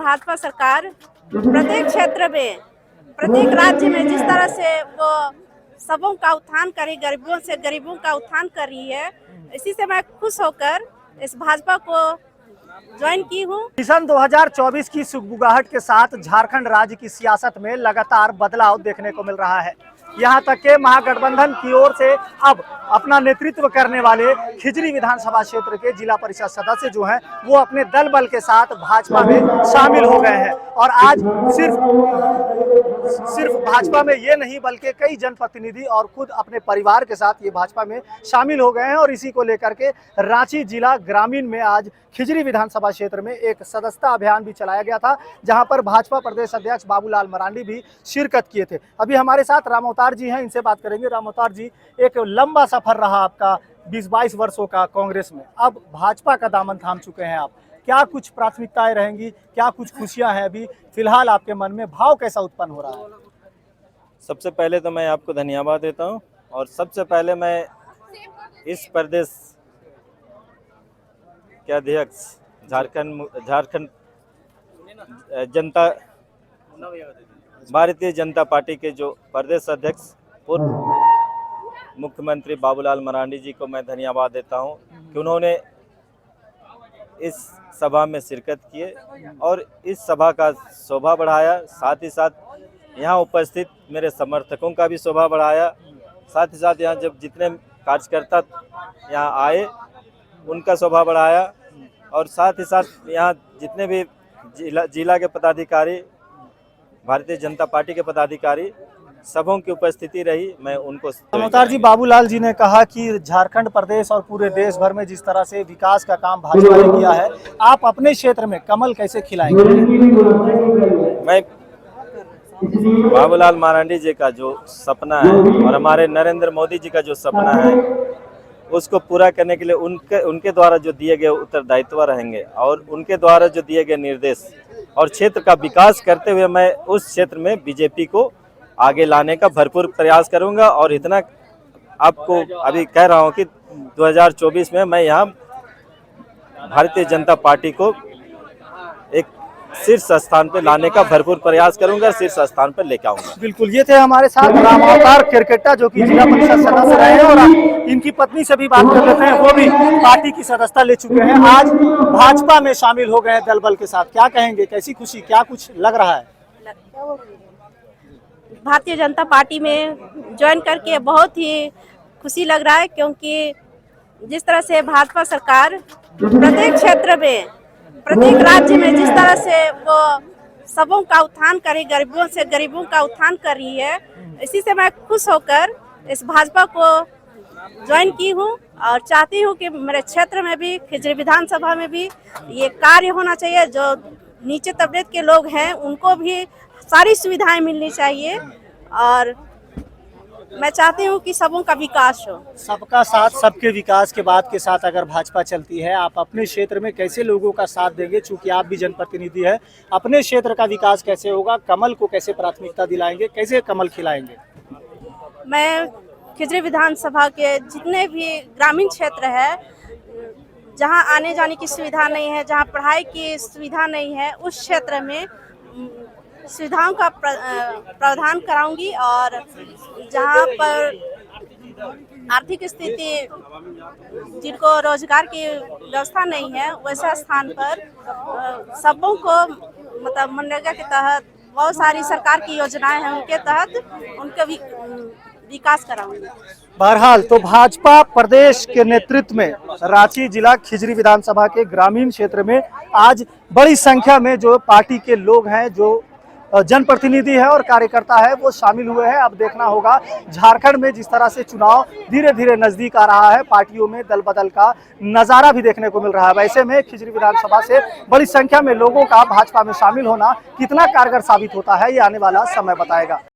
भाजपा सरकार प्रत्येक क्षेत्र में, प्रत्येक राज्य में जिस तरह से वो सबों का उत्थान करी, गरीबों का उत्थान कर रही है, इसी से मैं खुश होकर इस भाजपा को ज्वाइन की हूँ। सन 2024 की सुगबुगाहट के साथ झारखंड राज्य की सियासत में लगातार बदलाव देखने को मिल रहा है। यहां तक के महागठबंधन की ओर से अब अपना नेतृत्व करने वाले खिजरी विधानसभा क्षेत्र के जिला परिषद सदस्य जो हैं वो अपने दल बल के साथ भाजपा में शामिल हो गए हैं। और आज सिर्फ भाजपा में ये नहीं बल्कि कई जनप्रतिनिधि और खुद अपने परिवार के साथ ये भाजपा में शामिल हो गए हैं। और इसी को लेकर के रांची जिला ग्रामीण में आज खिजरी विधानसभा क्षेत्र में एक सदस्यता अभियान भी चलाया गया था, जहां पर भाजपा प्रदेश अध्यक्ष बाबूलाल मरांडी भी शिरकत किए थे। अभी हमारे साथ राम अवतार जी हैं, इनसे बात करेंगे। राम अवतार जी, एक लंबा सफर रहा आपका 20-22 वर्षों का कांग्रेस में, अब भाजपा का दामन थाम चुके हैं आप, क्या कुछ प्राथमिकताएं रहेंगी, क्या कुछ खुशियां हैं अभी फिलहाल आपके मन में, भाव कैसा उत्पन्न हो रहा है? सबसे पहले तो मैं आपको धन्यवाद देता हूं और सबसे पहले मैं इस प्रदेश के अध्यक्ष झारखंड भारतीय जनता पार्टी के जो प्रदेश अध्यक्ष पूर्व मुख्यमंत्री बाबूलाल मरांडी जी को मैं धन्यवाद देता हूं कि उन्होंने इस सभा में शिरकत किए और इस सभा का शोभा बढ़ाया। साथ ही साथ यहाँ उपस्थित मेरे समर्थकों का भी शोभा बढ़ाया। साथ ही साथ यहाँ जब जितने कार्यकर्ता यहाँ आए उनका शोभा बढ़ाया। और साथ ही साथ यहाँ जितने भी जिला के पदाधिकारी, भारतीय जनता पार्टी के पदाधिकारी, सबों की उपस्थिति रही, मैं उनको। अवतार जी, बाबूलाल जी ने कहा कि झारखंड प्रदेश और पूरे देश भर में जिस तरह से विकास का काम भाजपा ने किया है, आप अपने क्षेत्र में कमल कैसे खिलाएंगे? मैं बाबूलाल मरांडी जी का जो सपना है और हमारे नरेंद्र मोदी जी का जो सपना है उसको पूरा करने के लिए उनके द्वारा जो दिए गए उत्तरदायित्व रहेंगे और उनके द्वारा जो दिए गए निर्देश और क्षेत्र का विकास करते हुए मैं उस क्षेत्र में बीजेपी को आगे लाने का भरपूर प्रयास करूंगा। और इतना आपको अभी कह रहा हूं कि 2024 में मैं यहाँ भारतीय जनता पार्टी को एक शीर्ष स्थान पर लाने का भरपूर प्रयास करूंगा, शीर्ष स्थान पर लेकर आऊंगा। बिल्कुल, ये थे हमारे साथ राम अवतार केरकेट्टा जो कि जिला परिषद सदस्य रहे हैं। और इनकी पत्नी से भी बात कर लेते हैं, वो भी पार्टी की सदस्यता ले चुके हैं, आज भाजपा में शामिल हो गए हैं दल बल के साथ। क्या कहेंगे, कैसी खुशी, क्या कुछ लग रहा है? भारतीय जनता पार्टी में ज्वाइन करके बहुत ही खुशी लग रहा है, क्योंकि जिस तरह से भाजपा सरकार प्रत्येक क्षेत्र में, प्रत्येक राज्य में जिस तरह से वो सबों का उत्थान करी, गरीबों का उत्थान कर रही है, इसी से मैं खुश होकर इस भाजपा को ज्वाइन की हूँ। और चाहती हूँ कि मेरे क्षेत्र में भी, खिजरी विधानसभा में भी ये कार्य होना चाहिए। जो नीचे तबके के लोग हैं उनको भी सारी सुविधाएं मिलनी चाहिए और मैं चाहती हूँ कि सबों का विकास हो। सबका साथ सबके विकास के बात के साथ अगर भाजपा चलती है, आप अपने क्षेत्र में कैसे लोगों का साथ देंगे? चूंकि आप भी जनप्रतिनिधि है, अपने क्षेत्र का विकास कैसे होगा, कमल को कैसे प्राथमिकता दिलाएंगे, कैसे कमल खिलाएंगे? मैं खिजरी विधानसभा के जितने भी ग्रामीण क्षेत्र है, जहाँ आने जाने की सुविधा नहीं है, जहाँ पढ़ाई की सुविधा नहीं है, उस क्षेत्र में सुविधाओं का प्रावधान कराऊंगी। और जहाँ पर आर्थिक स्थिति, जिनको रोजगार की व्यवस्था नहीं है, वैसे स्थान पर सबों को, मतलब मनरेगा के तहत बहुत सारी सरकार की योजनाएं हैं, उनके तहत उनका विकास कराऊंगी। बहरहाल तो भाजपा प्रदेश के नेतृत्व में रांची जिला खिजरी विधानसभा के ग्रामीण क्षेत्र में आज बड़ी संख्या में जो पार्टी के लोग हैं, जो जनप्रतिनिधि है और कार्यकर्ता है, वो शामिल हुए हैं। अब देखना होगा झारखंड में जिस तरह से चुनाव धीरे धीरे नजदीक आ रहा है, पार्टियों में दल बदल का नजारा भी देखने को मिल रहा है। वैसे में खिजरी विधानसभा से बड़ी संख्या में लोगों का भाजपा में शामिल होना कितना कारगर साबित होता है, ये आने वाला समय बताएगा।